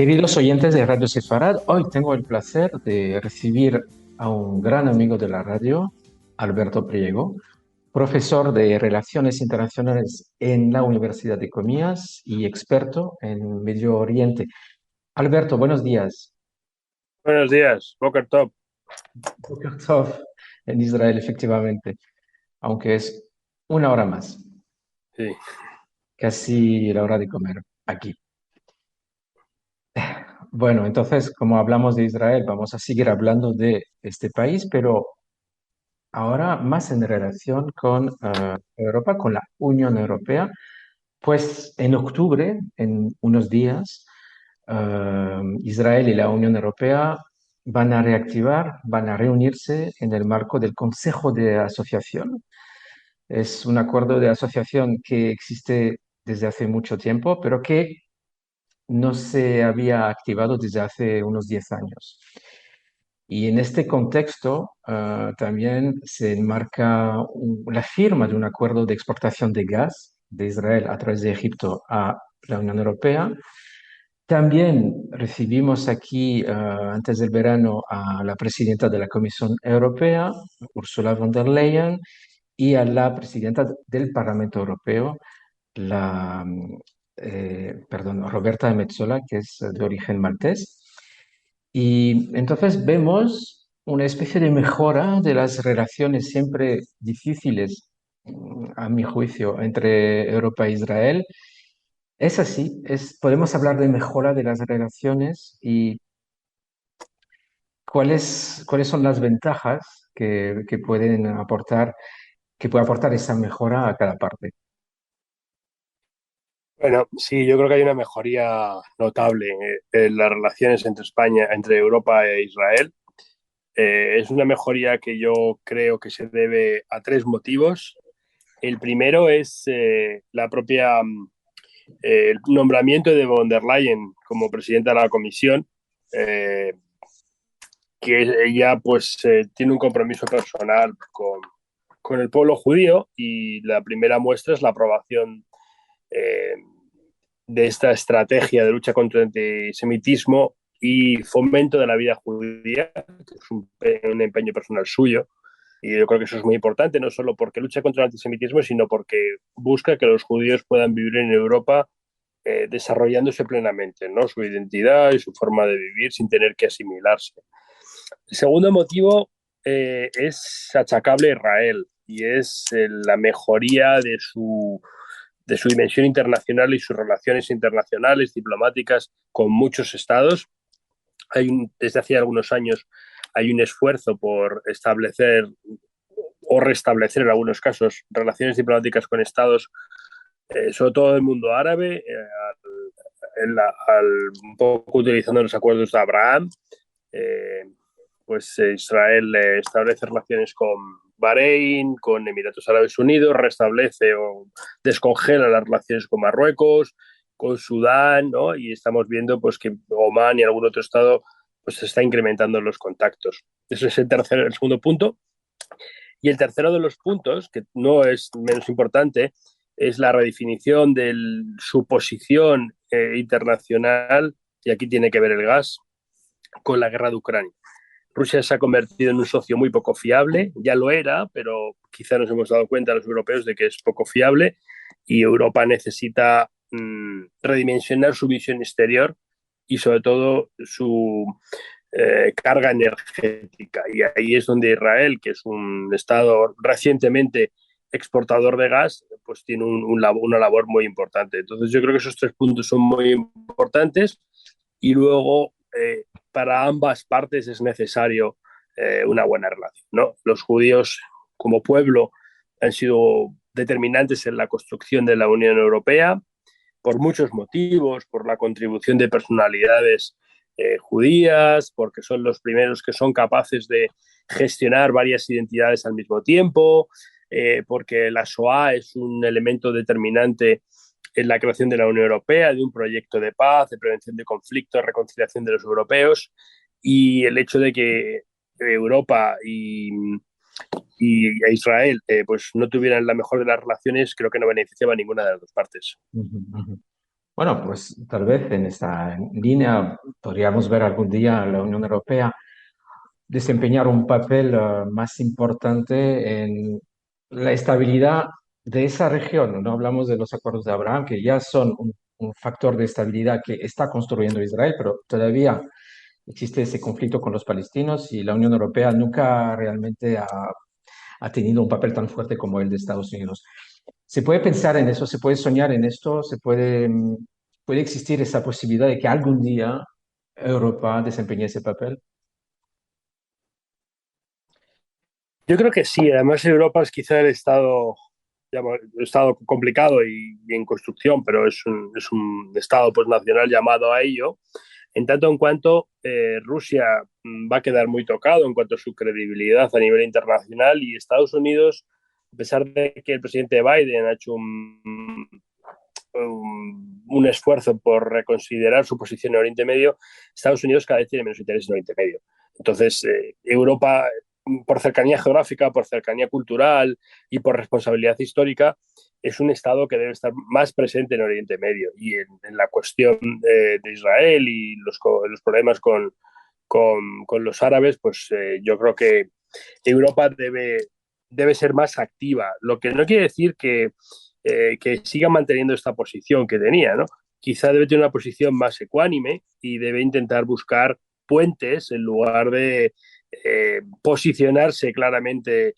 Queridos oyentes de Radio Sefarad, hoy tengo el placer de recibir a un gran amigo de la radio, Alberto Priego, profesor de Relaciones Internacionales en la Universidad de Comillas y experto en Medio Oriente. Alberto, buenos días. Buenos días, Boker Top. Boker Tov, en Israel, efectivamente, aunque es una hora más, Sí. casi la hora de comer aquí. Bueno, entonces, como hablamos de Israel, vamos a seguir hablando de este país, pero ahora más en relación con Europa, con la Unión Europea, pues en octubre, en unos días, Israel y la Unión Europea van a reactivar, van a reunirse en el marco del Consejo de Asociación. Es un acuerdo de asociación que existe desde hace mucho tiempo, pero que no se había activado desde hace unos 10 años. Y en este contexto también se enmarca la firma de un acuerdo de exportación de gas de Israel a través de Egipto a la Unión Europea. También recibimos aquí, antes del verano, a la presidenta de la Comisión Europea, Ursula von der Leyen, y a la presidenta del Parlamento Europeo, perdón, Roberta Metsola, que es de origen maltés. Y entonces vemos una especie de mejora de las relaciones siempre difíciles, a mi juicio, entre Europa e Israel. Es así, podemos hablar de mejora de las relaciones y cuáles son las ventajas que pueden aportar, que puede aportar esa mejora a cada parte. Bueno, sí, yo creo que hay una mejoría notable en las relaciones entre España, entre Europa e Israel. Es una mejoría que yo creo que se debe a tres motivos. El primero es el nombramiento de von der Leyen como presidenta de la Comisión, eh, que ella pues tiene un compromiso personal con el pueblo judío y la primera muestra es la aprobación eh, de esta estrategia de lucha contra el antisemitismo y fomento de la vida judía, que es un empeño personal suyo. Y yo creo que eso es muy importante, no solo porque lucha contra el antisemitismo, sino porque busca que los judíos puedan vivir en Europa desarrollándose plenamente, ¿no? Su identidad y su forma de vivir sin tener que asimilarse. El segundo motivo es achacable a Israel y es la mejoría de su dimensión internacional y sus relaciones internacionales, diplomáticas con muchos estados. Desde hace algunos años hay un esfuerzo por establecer o restablecer en algunos casos relaciones diplomáticas con estados, sobre todo del mundo árabe, un poco utilizando los acuerdos de Abraham. Eh, Israel establece relaciones con Bahrein, con Emiratos Árabes Unidos, restablece o descongela las relaciones con Marruecos, con Sudán, ¿no? Y estamos viendo pues, que Oman y algún otro estado pues, se está incrementando los contactos. Ese es el segundo punto. Y el tercero de los puntos, que no es menos importante, es la redefinición de su posición internacional, y aquí tiene que ver el gas, con la guerra de Ucrania. Rusia se ha convertido en un socio muy poco fiable, ya lo era, pero quizá nos hemos dado cuenta los europeos de que es poco fiable y Europa necesita redimensionar su visión exterior y sobre todo su carga energética. Y ahí es donde Israel, que es un estado recientemente exportador de gas, pues tiene una labor muy importante. Entonces yo creo que esos tres puntos son muy importantes y luego para ambas partes es necesario una buena relación, ¿no? Los judíos como pueblo han sido determinantes en la construcción de la Unión Europea por muchos motivos, por la contribución de personalidades judías, porque son los primeros que son capaces de gestionar varias identidades al mismo tiempo, porque la Shoah es un elemento determinante en la creación de la Unión Europea, de un proyecto de paz, de prevención de conflictos, de reconciliación de los europeos, y el hecho de que Europa y Israel pues no tuvieran la mejor de las relaciones, creo que no beneficiaba a ninguna de las dos partes. Ujú, ujú. Bueno, pues tal vez en esta línea podríamos ver algún día a la Unión Europea desempeñar un papel más importante en la estabilidad de esa región. No hablamos de los acuerdos de Abraham, que ya son un factor de estabilidad que está construyendo Israel, pero todavía existe ese conflicto con los palestinos y la Unión Europea nunca realmente ha tenido un papel tan fuerte como el de Estados Unidos. Se puede pensar en eso, se puede soñar en esto, puede existir esa posibilidad de que algún día Europa desempeñe ese papel. Yo creo que sí, además Europa es quizá el estado, digamos, el estado complicado y en construcción, pero es un estado pues, nacional llamado a ello, en tanto en cuanto Rusia va a quedar muy tocado en cuanto a su credibilidad a nivel internacional y Estados Unidos, a pesar de que el presidente Biden ha hecho un esfuerzo por reconsiderar su posición en Oriente Medio, Estados Unidos cada vez tiene menos interés en Oriente Medio. Entonces, Europa, por cercanía geográfica, por cercanía cultural y por responsabilidad histórica, es un Estado que debe estar más presente en Oriente Medio. Y en la cuestión de Israel y los problemas con los árabes, pues yo creo que Europa debe ser más activa, lo que no quiere decir que siga manteniendo esta posición que tenía, ¿no? Quizá debe tener una posición más ecuánime y debe intentar buscar puentes en lugar de posicionarse claramente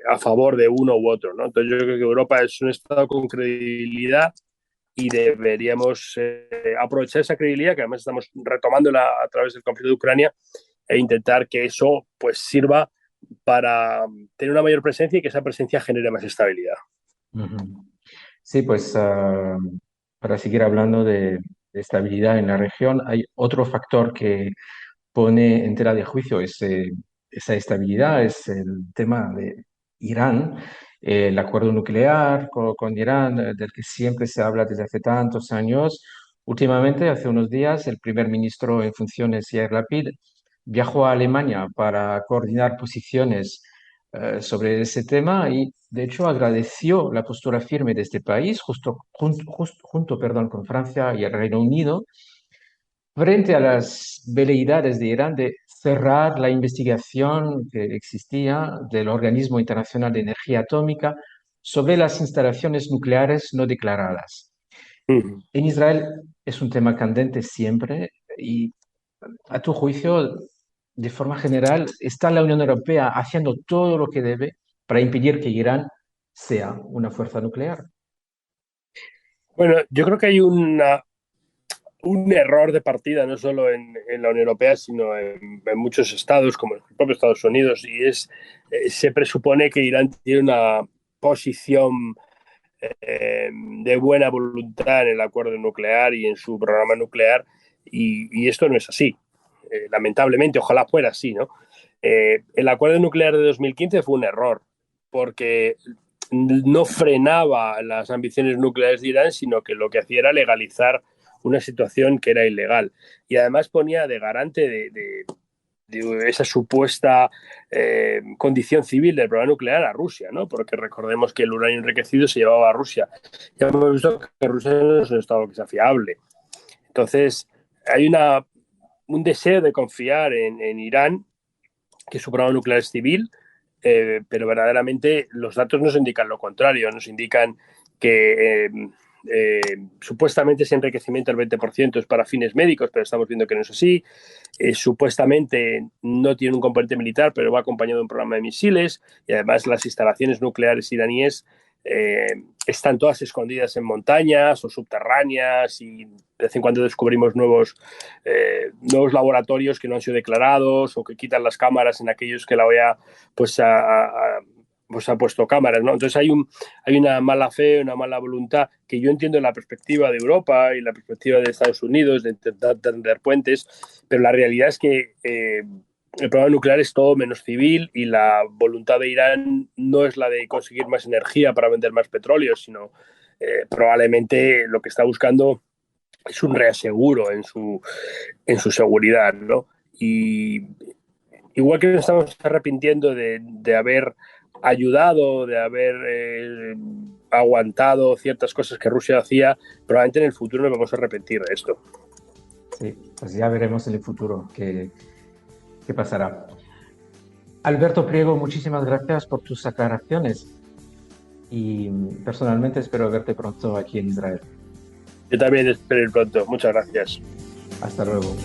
a favor de uno u otro, ¿no? Entonces yo creo que Europa es un Estado con credibilidad y deberíamos aprovechar esa credibilidad que además estamos retomándola a través del conflicto de Ucrania e intentar que eso pues sirva para tener una mayor presencia y que esa presencia genere más estabilidad. Ujú. Sí, pues para seguir hablando de estabilidad en la región, hay otro factor que pone en tela de juicio esa estabilidad, es el tema de Irán, el acuerdo nuclear con Irán, del que siempre se habla desde hace tantos años. Últimamente, hace unos días, el primer ministro en funciones, Yair Lapid, viajó a Alemania para coordinar posiciones sobre ese tema y, de hecho, agradeció la postura firme de este país, junto, perdón, con Francia y el Reino Unido frente a las veleidades de Irán de cerrar la investigación que existía del Organismo Internacional de Energía Atómica sobre las instalaciones nucleares no declaradas. Uh-huh. En Israel es un tema candente siempre y, a tu juicio, de forma general, ¿está la Unión Europea haciendo todo lo que debe para impedir que Irán sea una fuerza nuclear? Bueno, yo creo que hay un error de partida, no solo en la Unión Europea, sino en muchos estados, como el propio Estados Unidos, y se presupone que Irán tiene una posición de buena voluntad en el acuerdo nuclear y en su programa nuclear, y esto no es así. Lamentablemente, ojalá fuera así, ¿no? El acuerdo nuclear de 2015 fue un error, porque no frenaba las ambiciones nucleares de Irán, sino que lo que hacía era legalizar una situación que era ilegal. Y además ponía de garante de esa supuesta condición civil del programa nuclear a Rusia, ¿no? Porque recordemos que el uranio enriquecido se llevaba a Rusia. Ya hemos visto que Rusia no es un estado que sea fiable. Entonces, hay un deseo de confiar en Irán, que su programa nuclear es civil, pero verdaderamente los datos nos indican lo contrario, nos indican que supuestamente ese enriquecimiento del 20% es para fines médicos, pero estamos viendo que no es así. Supuestamente no tiene un componente militar, pero va acompañado de un programa de misiles y además las instalaciones nucleares iraníes están todas escondidas en montañas o subterráneas y de vez en cuando descubrimos nuevos laboratorios que no han sido declarados o que quitan las cámaras en aquellos que la OEA pues pues ha puesto cámaras, ¿no? Entonces hay una mala fe, una mala voluntad que yo entiendo en la perspectiva de Europa y la perspectiva de Estados Unidos de intentar tender puentes, pero la realidad es que el programa nuclear es todo menos civil y la voluntad de Irán no es la de conseguir más energía para vender más petróleo, sino probablemente lo que está buscando es un reaseguro en su seguridad, ¿no? Y igual que nos estamos arrepintiendo de haber ayudado, de haber aguantado ciertas cosas que Rusia hacía, probablemente en el futuro nos vamos a arrepentir de esto. Sí, pues ya veremos en el futuro qué pasará. Alberto Priego, muchísimas gracias por tus aclaraciones y personalmente espero verte pronto aquí en Israel. Yo también espero ir pronto. Muchas gracias. Hasta luego.